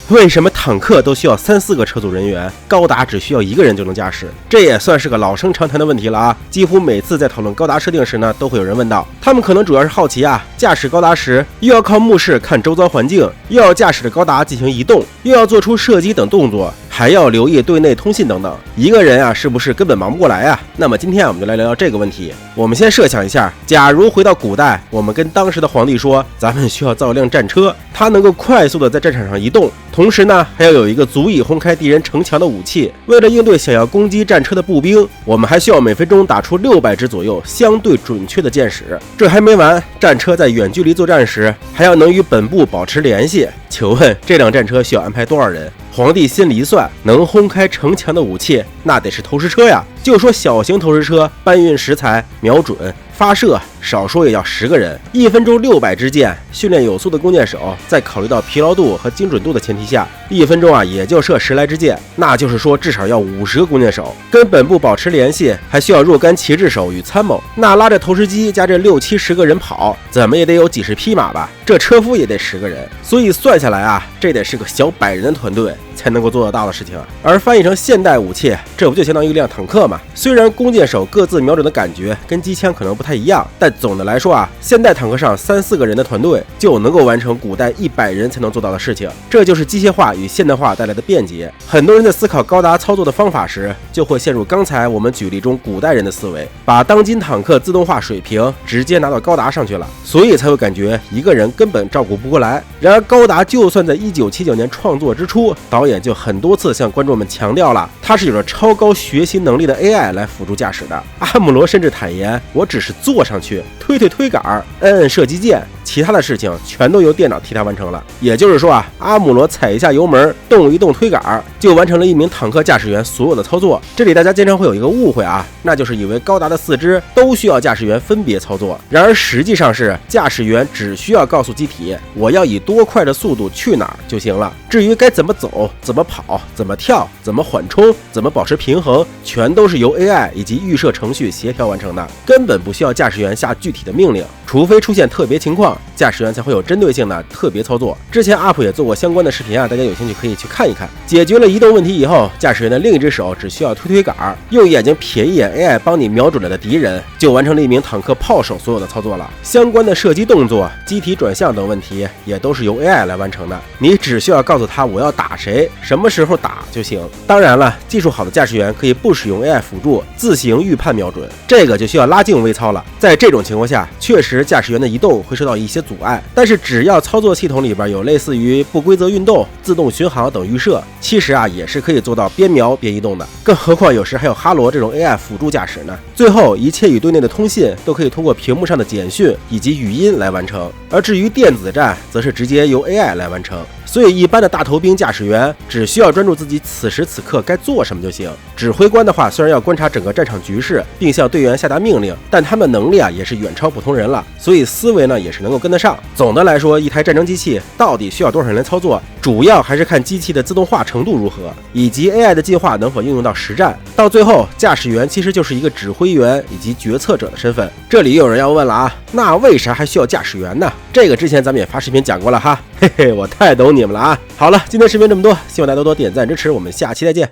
为什么坦克都需要3-4个车组人员，高达只需要1个人就能驾驶？这也算是个老生常谈的问题了啊！几乎每次在讨论高达设定时呢，都会有人问到，他们可能主要是好奇啊，驾驶高达时又要靠目视看周遭环境，又要驾驶着高达进行移动，又要做出射击等动作，还要留意对内通信等等，一个人啊，是不是根本忙不过来啊？那么今天我们就来聊聊这个问题。我们先设想一下，假如回到古代，我们跟当时的皇帝说，咱们需要造一辆战车，它能够快速的在战场上移动，同时呢，还要有一个足以轰开敌人城墙的武器。为了应对想要攻击战车的步兵，我们还需要每分钟打出600支左右相对准确的箭矢。这还没完，战车在远距离作战时，还要能与本部保持联系。请问这辆战车需要安排多少人？皇帝心里一算，能轰开城墙的武器，那得是投石车呀。就说小型投石车，搬运食材、瞄准、发射，少说也要10个人，1分钟600支箭。训练有素的弓箭手，在考虑到疲劳度和精准度的前提下，1分钟啊也就射10来支箭，那就是说至少要50个弓箭手，跟本部保持联系，还需要若干旗帜手与参谋。那拉着投石机加这60-70个人跑，怎么也得有几十匹马吧？这车夫也得10个人，所以算下来啊，这得是个小100人的团队才能够做得到的事情。而翻译成现代武器，这不就相当于一辆坦克吗？虽然弓箭手各自瞄准的感觉跟机枪可能不太一样，但总的来说啊，现代坦克上3-4个人的团队就能够完成古代100人才能做到的事情。这就是机械化与现代化带来的便捷。很多人在思考高达操作的方法时，就会陷入刚才我们举例中古代人的思维，把当今坦克自动化水平直接拿到高达上去了，所以才会感觉一个人根本照顾不过来。然而高达就算在1979年创作之初，导演就很多次向观众们强调了，它是有着超高学习能力的 AI 来辅助驾驶的。阿姆罗甚至坦言，我只是坐上去推杆，摁射击键，其他的事情全都由电脑替他完成了。也就是说啊，阿姆罗踩一下油门，动一动推杆，就完成了一名坦克驾驶员所有的操作。这里大家经常会有一个误会啊，那就是以为高达的4肢都需要驾驶员分别操作，然而实际上是驾驶员只需要告诉机体我要以多快的速度去哪儿就行了，至于该怎么走、怎么跑、怎么跳、怎么缓冲、怎么保持平衡，全都是由 AI 以及预设程序协调完成的，根本不需要驾驶员下具体的命令，除非出现特别情况，驾驶员才会有针对性的特别操作。之前 UP 也做过相关的视频啊，大家有兴趣可以去看一看。解决了移动问题以后，驾驶员的另一只手只需要推杆，用眼睛瞥一眼 AI 帮你瞄准了的敌人，就完成了一名坦克炮手所有的操作了。相关的射击动作、机体转向等问题也都是由 AI 来完成的，你只需要告诉他我要打谁，什么时候打就行。当然了，技术好的驾驶员可以不使用 AI 辅助，自行预判瞄准，这个就需要拉近微操了。在这种情况下，确实驾驶员的移动会受到一些阻碍，但是只要操作系统里边有类似于不规则运动、自动巡航等预设，其实啊也是可以做到边瞄边移动的。更何况有时还有哈罗这种 AI 辅助驾驶呢。最后，一切与对内的通信都可以通过屏幕上的简讯以及语音来完成，而至于电子战，则是直接由 AI 来完成。所以一般的大头兵驾驶员只需要专注自己此时此刻该做什么就行。指挥官的话，虽然要观察整个战场局势并向队员下达命令，但他们能力啊也是远超普通人了，所以思维呢也是能够跟得上。总的来说，一台战争机器到底需要多少人来操作，主要还是看机器的自动化程度如何，以及 AI 的进化能否应用到实战。到最后，驾驶员其实就是一个指挥员以及决策者的身份。这里又有人要问了啊，那为啥还需要驾驶员呢？这个之前咱们也发视频讲过了哈，嘿嘿，我太懂你们了啊。好了，今天视频这么多，希望大家多多点赞支持，我们下期再见。